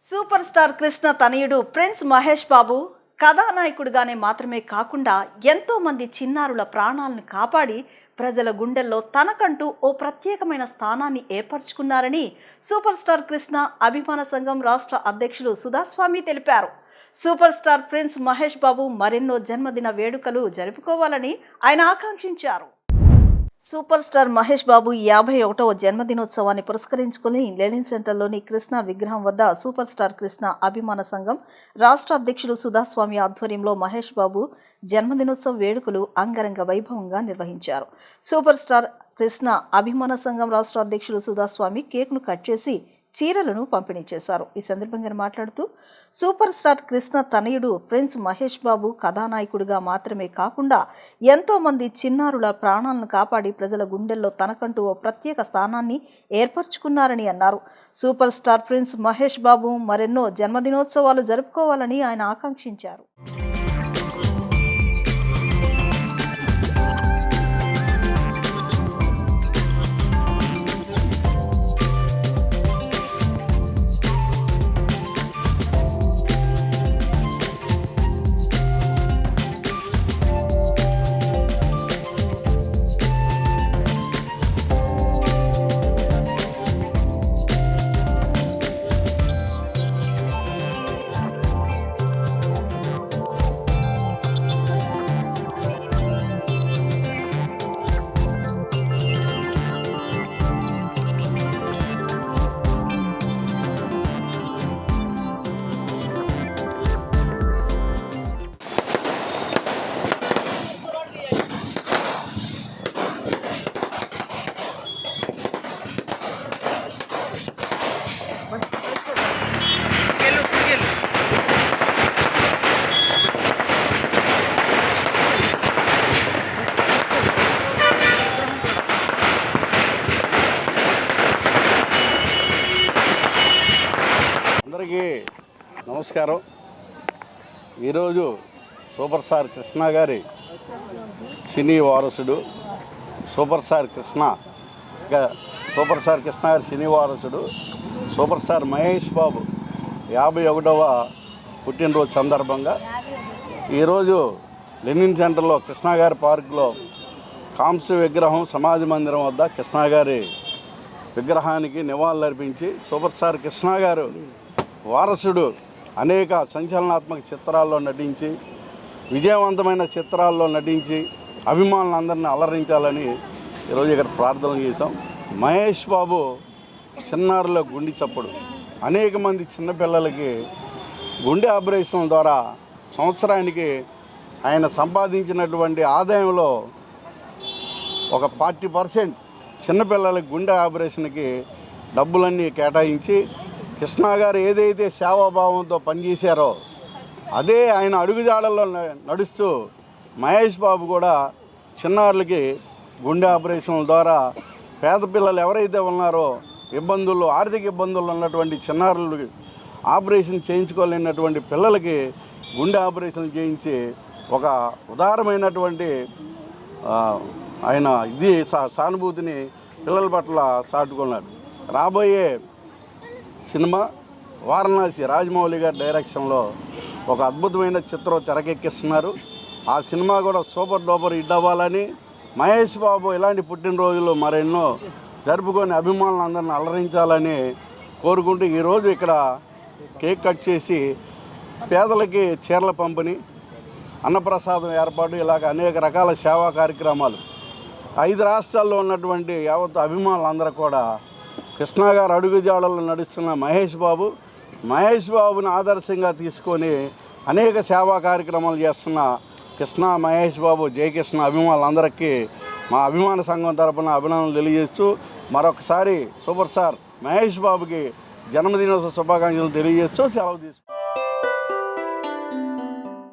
Super star Krishna తనయుడు prince Mahesh Babu కథానాయకుడిగానే మాత్రమే కాకుండా ఎంతో మంది చిన్నారుల ప్రాణాలను కాపాడి ప్రజల గుండెల్లో తనకంటూ ఓ ప్రత్యేకమైన స్థానాన్ని ఏర్పరచుకున్నారని సూపర్ స్టార్ కృష్ణ అభిమాన సంఘం రాష్ట్ర అధ్యక్షులు సుధాస్వామి తెలిపారు. Super star prince Mahesh Babu మరెన్నో జన్మదిన వేడుకలు జరుపుకోవాలని ఆయన ఆకాంక్షించారు. సూపర్ స్టార్ మహేష్ బాబు 51వ జన్మదినోత్సవాన్ని పురస్కరించుకుని లెనిన్ సెంటర్లోని కృష్ణ విగ్రహం వద్ద సూపర్ స్టార్ కృష్ణ అభిమాన సంఘం రాష్ట్ర అధ్యక్షులు సుధాస్వామి ఆధ్వర్యంలో మహేష్ బాబు జన్మదినోత్సవ వేడుకలు అంగరంగ వైభవంగా నిర్వహించారు. సూపర్ స్టార్ కృష్ణ అభిమాన సంఘం రాష్ట్ర అధ్యక్షులు సుధాస్వామి కేక్ను కట్ చేసి చీరలను పంపిణీ చేశారు. ఈ సందర్భంగా మాట్లాడుతూ సూపర్ స్టార్ కృష్ణ తనయుడు ప్రిన్స్ మహేష్ బాబు కథానాయకుడిగా మాత్రమే కాకుండా ఎంతో మంది చిన్నారుల ప్రాణాలను కాపాడి ప్రజల గుండెల్లో తనకంటూ ఓ ప్రత్యేక స్థానాన్ని ఏర్పరచుకున్నారని అన్నారు. Super star prince Mahesh Babu మరెన్నో జన్మదినోత్సవాలు జరుపుకోవాలని ఆయన ఆకాంక్షించారు. అందరికీ నమస్కారం. ఈరోజు సూపర్ స్టార్ కృష్ణ గారి సినీ వారసుడు సూపర్ స్టార్ కృష్ణ గారి సినీ వారసుడు సూపర్ స్టార్ మహేష్ బాబు 51వ పుట్టినరోజు సందర్భంగా ఈరోజు లెనిన్ సెంటర్లో కృష్ణ గారి పార్కులో కాంస్య విగ్రహం సమాధి మందిరం వద్ద కృష్ణ గారి విగ్రహానికి నివాళులర్పించి సూపర్ స్టార్ కృష్ణ గారు వారసుడు అనేక సంచలనాత్మక చిత్రాల్లో నటించి విజయవంతమైన చిత్రాల్లో నటించి అభిమానులందరినీ అలరించాలని ఈరోజు ఇక్కడ ప్రార్థన చేశాం. మహేష్ బాబు చిన్నారుల గుండె చప్పుడు అనేక మంది చిన్నపిల్లలకి గుండె ఆపరేషన్ ద్వారా సంవత్సరానికి ఆయన సంపాదించినటువంటి ఆదాయంలో ఒక 40% చిన్నపిల్లలకి గుండె ఆపరేషన్కి డబ్బులన్నీ కేటాయించి కృష్ణ గారు ఏదైతే సేవాభావంతో పనిచేశారో అదే ఆయన అడుగుజాడల్లో నడుస్తూ మహేష్ బాబు కూడా చిన్నారులకి గుండె ఆపరేషన్ల ద్వారా పేద పిల్లలు ఎవరైతే ఉన్నారో ఆర్థిక ఇబ్బందులు ఉన్నటువంటి చిన్నారులు ఆపరేషన్ చేయించుకోలేనటువంటి పిల్లలకి గుండె ఆపరేషన్ చేయించి ఒక ఉదారమైనటువంటి ఆయన సానుభూతిని పిల్లల పట్ల చాటుకున్నాడు. రాబోయే సినిమా వారణాసి రాజమౌళి గారి డైరెక్షన్లో ఒక అద్భుతమైన చిత్రం తెరకెక్కిస్తున్నారు. ఆ సినిమా కూడా సూపర్ డూపర్ హిట్ అవ్వాలని మహేష్ బాబు ఇలాంటి పుట్టినరోజులు మరెన్నో జరుపుకొని అభిమానులందరినీ అలరించాలని కోరుకుంటూ ఈరోజు ఇక్కడ కేక్ కట్ చేసి పేదలకి చీరల పంపిణీ, అన్నప్రసాదం ఏర్పాటు ఇలాగ అనేక రకాల సేవా కార్యక్రమాలు 5 రాష్ట్రాల్లో ఉన్నటువంటి యావత్ అభిమానులందరూ కూడా కృష్ణ గారు అడుగుజాడల్లో నడుస్తున్న మహేష్ బాబుని ఆదర్శంగా తీసుకొని అనేక సేవా కార్యక్రమాలు చేస్తున్న కృష్ణ మహేష్ బాబు జయకృష్ణ అభిమానులందరికీ మా అభిమాన సంఘం తరపున అభినందనలు తెలియజేస్తూ మరొకసారి సూపర్ స్టార్ మహేష్ బాబుకి జన్మదినోత్సవ శుభాకాంక్షలు తెలియజేస్తూ సెలవు తీసుకు